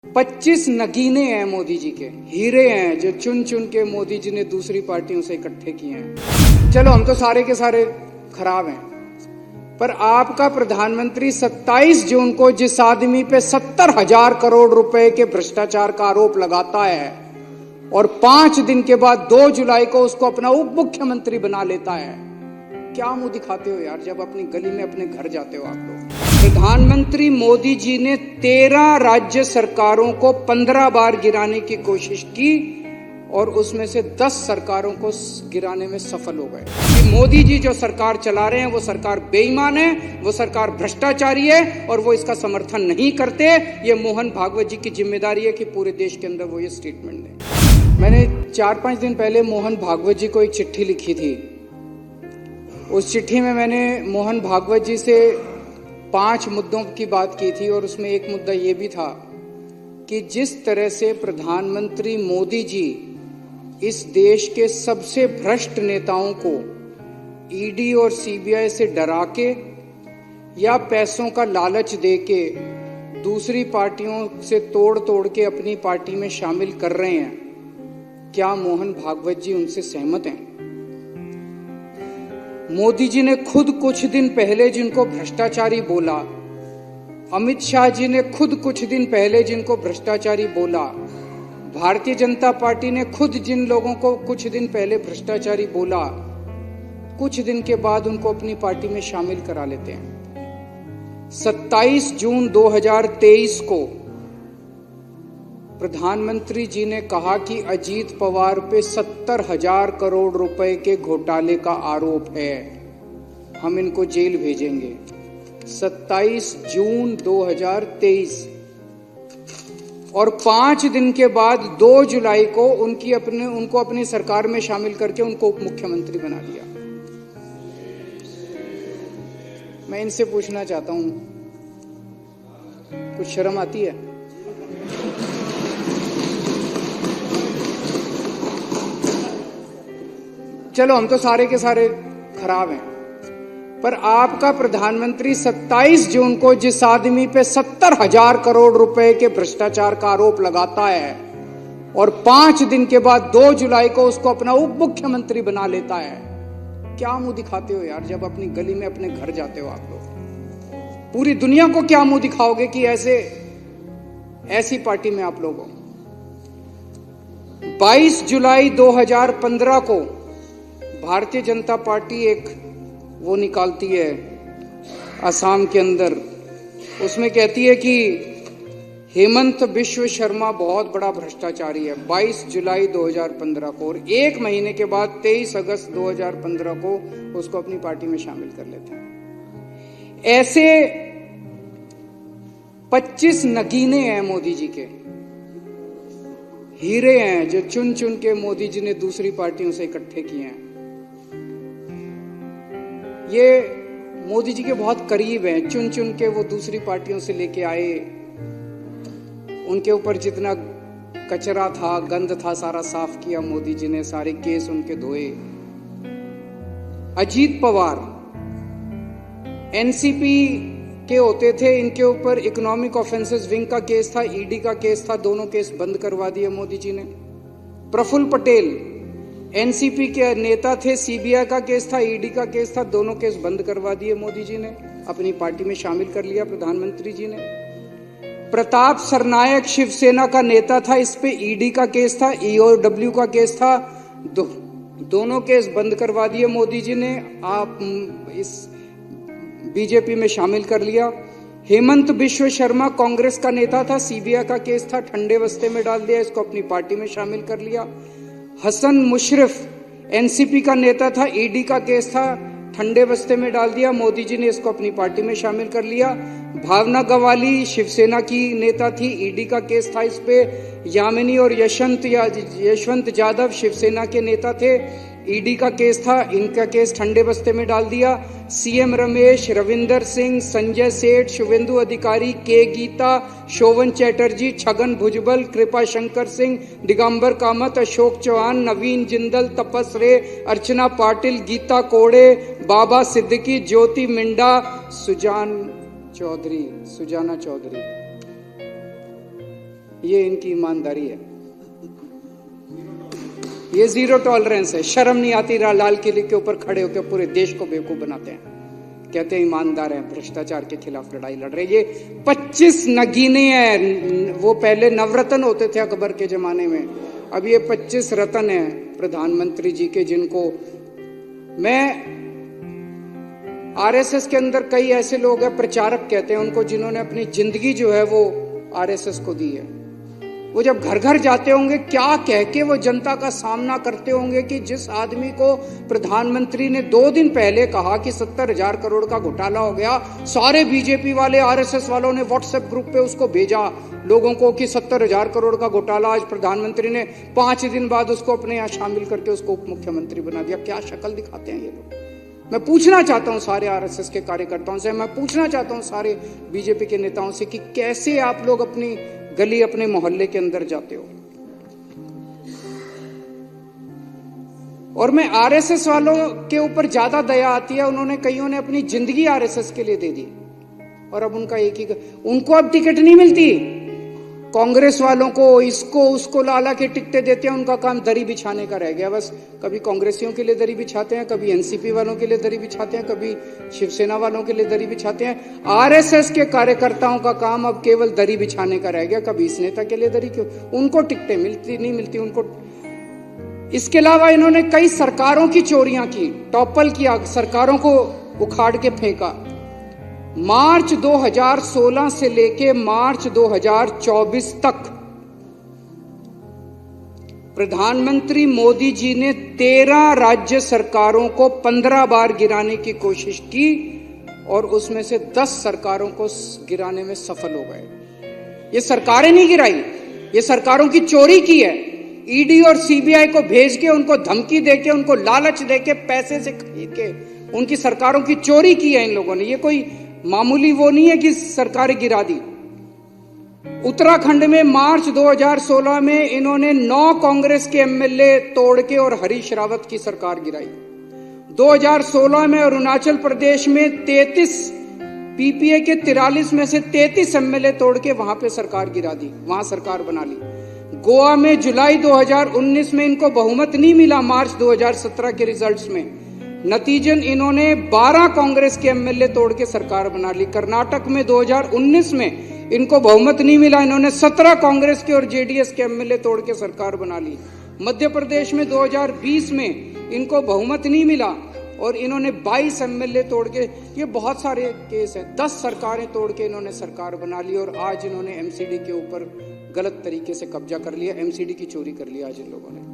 25 नगीने हैं मोदी जी के, हीरे हैं जो चुन चुन के मोदी जी ने दूसरी पार्टियों से इकट्ठे किए हैं। चलो हम तो सारे के सारे खराब हैं, पर आपका प्रधानमंत्री 27 जून को जिस आदमी पे 70,000 करोड़ रुपए के भ्रष्टाचार का आरोप लगाता है और 5 दिन के बाद 2 जुलाई को उसको अपना उप मुख्यमंत्री बना लेता है, क्या मुंह दिखाते हो यार जब अपनी गली में अपने घर जाते हो आप लोग। प्रधानमंत्री मोदी जी ने 13 राज्य सरकारों को 15 बार गिराने की कोशिश की और उसमें से 10 सरकारों को गिराने में सफल हो गए। कि मोदी जी जो सरकार चला रहे हैं वो सरकार बेईमान है, वो सरकार भ्रष्टाचारी है और वो इसका समर्थन नहीं करते। ये मोहन भागवत जी की जिम्मेदारी है कि पूरे देश के अंदर वो ये स्टेटमेंट दें। मैंने 4-5 दिन पहले मोहन भागवत जी को एक चिट्ठी लिखी थी। उस चिट्ठी में मैंने मोहन भागवत जी से 5 मुद्दों की बात की थी और उसमें एक मुद्दा ये भी था कि जिस तरह से प्रधानमंत्री मोदी जी इस देश के सबसे भ्रष्ट नेताओं को ईडी और सीबीआई से डरा के या पैसों का लालच दे के दूसरी पार्टियों से तोड़ के अपनी पार्टी में शामिल कर रहे हैं, क्या मोहन भागवत जी उनसे सहमत हैं? मोदी जी ने खुद कुछ दिन पहले जिनको भ्रष्टाचारी बोला, अमित शाह जी ने खुद कुछ दिन पहले जिनको भ्रष्टाचारी बोला, भारतीय जनता पार्टी ने खुद जिन लोगों को कुछ दिन पहले भ्रष्टाचारी बोला, कुछ दिन के बाद उनको अपनी पार्टी में शामिल करा लेते हैं। 27 जून 2023 को प्रधानमंत्री जी ने कहा कि अजीत पवार पे 70,000 करोड़ रुपए के घोटाले का आरोप है, हम इनको जेल भेजेंगे। 27 जून 2023 और 5 दिन के बाद 2 जुलाई को उनको अपनी सरकार में शामिल करके उनको उप मुख्यमंत्री बना दिया। मैं इनसे पूछना चाहता हूं, कुछ शर्म आती है? चलो हम तो सारे के सारे खराब हैं, पर आपका प्रधानमंत्री 27 जून को जिस आदमी पे 70,000 करोड़ रुपए के भ्रष्टाचार का आरोप लगाता है और 5 दिन के बाद 2 जुलाई को उसको अपना उप मुख्यमंत्री बना लेता है, क्या मुंह दिखाते हो यार जब अपनी गली में अपने घर जाते हो आप लोग। पूरी दुनिया को क्या मुंह दिखाओगे कि ऐसी पार्टी में आप लोग हो। 22 जुलाई 2015 को भारतीय जनता पार्टी एक वो निकालती है असम के अंदर, उसमें कहती है कि हेमंत बिश्व शर्मा बहुत बड़ा भ्रष्टाचारी है। 22 जुलाई 2015 को, और 1 महीने के बाद 23 अगस्त 2015 को उसको अपनी पार्टी में शामिल कर लेते हैं। ऐसे 25 नगीने हैं मोदी जी के, हीरे हैं जो चुन चुन के मोदी जी ने दूसरी पार्टियों से इकट्ठे किए हैं। ये मोदी जी के बहुत करीब हैं, चुन चुन के वो दूसरी पार्टियों से लेके आए। उनके ऊपर जितना कचरा था, गंद था, सारा साफ किया मोदी जी ने, सारे केस उनके धोए। अजीत पवार एनसीपी के होते थे, इनके ऊपर इकोनॉमिक ऑफेंसेस विंग का केस था, ईडी का केस था, दोनों केस बंद करवा दिए मोदी जी ने। प्रफुल्ल पटेल एनसीपी के नेता थे, सीबीआई का केस था, ईडी का केस था, दोनों केस बंद करवा दिए मोदी जी ने, अपनी पार्टी में शामिल कर लिया प्रधानमंत्री जी ने। प्रताप सरनायक शिवसेना का नेता था, इस पे ईडी का केस था, ईओडब्ल्यू का केस था, दोनों केस बंद करवा दिए मोदी जी ने, आप इस बीजेपी में शामिल कर लिया। हेमंत बिश्व शर्मा कांग्रेस का नेता था, सीबीआई का केस था, ठंडे बस्ते में डाल दिया, इसको अपनी पार्टी में शामिल कर लिया। हसन मुशर्रफ एनसीपी का नेता था, ईडी का केस था, ठंडे बस्ते में डाल दिया, मोदी जी ने इसको अपनी पार्टी में शामिल कर लिया। भावना गवाली शिवसेना की नेता थी, ईडी का केस था इस पे। यामिनी और यशवंत जाधव शिवसेना के नेता थे, ईडी का केस था, इनका केस ठंडे बस्ते में डाल दिया। सीएम रमेश, रविंदर सिंह, संजय सेठ, शुभेंदु अधिकारी, के गीता, शोभन चैटर्जी, छगन भुजबल, कृपा शंकर सिंह, दिगंबर कामत, अशोक चौहान, नवीन जिंदल, तपस रे, अर्चना पाटिल, गीता कोड़े, बाबा सिद्दीकी, ज्योति मिंडा, सुजाना चौधरी ये इनकी ईमानदारी है, ये जीरो टॉलरेंस है। शर्म नहीं आती लाल किले के ऊपर खड़े होकर पूरे देश को बेवकूफ बनाते हैं, कहते हैं ईमानदार है, भ्रष्टाचार के खिलाफ लड़ाई लड़ रहे। ये 25 नगीने हैं, वो पहले नवरत्न होते थे अकबर के जमाने में, अब ये 25 रत्न हैं प्रधानमंत्री जी के, जिनको मैं आरएसएस के अंदर कई ऐसे लोग हैं, प्रचारक कहते हैं उनको, जिन्होंने अपनी जिंदगी जो है वो आरएसएस को दी है। वो जब घर घर जाते होंगे क्या कह के वो जनता का सामना करते होंगे कि जिस आदमी को प्रधानमंत्री ने 2 दिन पहले कहा कि 70,000 करोड़ का घोटाला हो गया, सारे बीजेपी वाले आरएसएस वालों ने व्हाट्सएप ग्रुप पे उसको भेजा लोगों को कि 70,000 करोड़ का घोटाला, आज प्रधानमंत्री ने 5 दिन बाद उसको अपने यहाँ शामिल करके उसको उप मुख्यमंत्री बना दिया। क्या शक्ल दिखाते हैं ये लोग। मैं पूछना चाहता हूं सारे आरएसएस के कार्यकर्ताओं से, मैं पूछना चाहता हूं सारे बीजेपी के नेताओं से कि कैसे आप लोग अपनी गली, अपने मोहल्ले के अंदर जाते हो। और मैं आरएसएस वालों के ऊपर ज्यादा दया आती है, उन्होंने कईयों ने अपनी जिंदगी आरएसएस के लिए दे दी और अब उनका एक ही, उनको अब टिकट नहीं मिलती। कांग्रेस वालों को इसको उसको लाला के टिकटें देते हैं, उनका काम दरी बिछाने का रह गया बस। कभी कांग्रेसियों के लिए दरी बिछाते हैं, कभी एनसीपी वालों के लिए दरी बिछाते हैं, कभी शिवसेना वालों के लिए दरी बिछाते हैं। आरएसएस के कार्यकर्ताओं का काम अब केवल दरी बिछाने का रह गया, कभी इस नेता के लिए दरी, क्यों उनको टिकटें मिलती नहीं मिलती उनको। इसके अलावा इन्होंने कई सरकारों की चोरियां की, टॉपल किया, सरकारों को उखाड़ के फेंका। मार्च 2016 से लेके मार्च 2024 तक प्रधानमंत्री मोदी जी ने 13 राज्य सरकारों को 15 बार गिराने की कोशिश की और उसमें से 10 सरकारों को गिराने में सफल हो गए। ये सरकारें नहीं गिराई, ये सरकारों की चोरी की है। ईडी और सीबीआई को भेज के, उनको धमकी देके, उनको लालच देके, पैसे से खरीद के उनकी सरकारों की चोरी की है इन लोगों ने। ये कोई मामूली वो नहीं है कि सरकारें गिरा दी। उत्तराखंड में मार्च 2016 में इन्होंने 9 कांग्रेस के एमएलए तोड़ के और हरीश रावत की सरकार गिराई। 2016 में अरुणाचल प्रदेश में 33 पीपीए के 43 में से 33 एमएलए तोड़ के वहां पे सरकार गिरा दी, वहां सरकार बना ली। गोवा में जुलाई 2019 में इनको बहुमत नहीं मिला मार्च 2017 के रिजल्ट्स में, नतीजन इन्होंने 12 कांग्रेस के एमएलए तोड़ के सरकार बना ली। कर्नाटक में 2019 में इनको बहुमत नहीं मिला, इन्होंने 17 कांग्रेस के और जेडीएस के एमएलए तोड़ के सरकार बना ली। मध्य प्रदेश में 2020 में इनको बहुमत नहीं मिला और इन्होंने 22 एमएलए तोड़ के, ये बहुत सारे केस है, 10 सरकारें तोड़ के इन्होंने सरकार बना ली और आज इन्होंने एमसीडी के ऊपर गलत तरीके से कब्जा कर लिया, एमसीडी की चोरी कर लिया आज इन लोगों ने।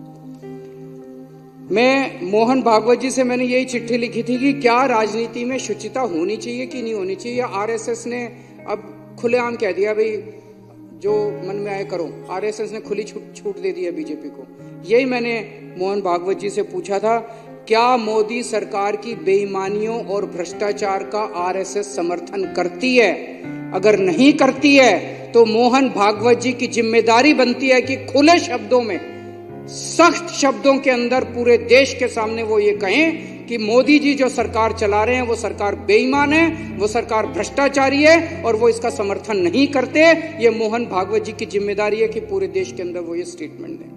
मैं मोहन भागवत जी से मैंने यही चिट्ठी लिखी थी कि क्या राजनीति में शुचिता होनी चाहिए कि नहीं होनी चाहिए। आरएसएस ने अब खुलेआम कह दिया भाई जो मन में आए करो, आरएसएस ने खुली छूट दे दी है बीजेपी को। यही मैंने मोहन भागवत जी से पूछा था, क्या मोदी सरकार की बेईमानियों और भ्रष्टाचार का आरएसएस समर्थन करती है? अगर नहीं करती है तो मोहन भागवत जी की जिम्मेदारी बनती है कि खुले शब्दों में, सख्त शब्दों के अंदर पूरे देश के सामने वो ये कहें कि मोदी जी जो सरकार चला रहे हैं वो सरकार बेईमान है, वो सरकार भ्रष्टाचारी है और वो इसका समर्थन नहीं करते। ये मोहन भागवत जी की जिम्मेदारी है कि पूरे देश के अंदर वो ये स्टेटमेंट दें।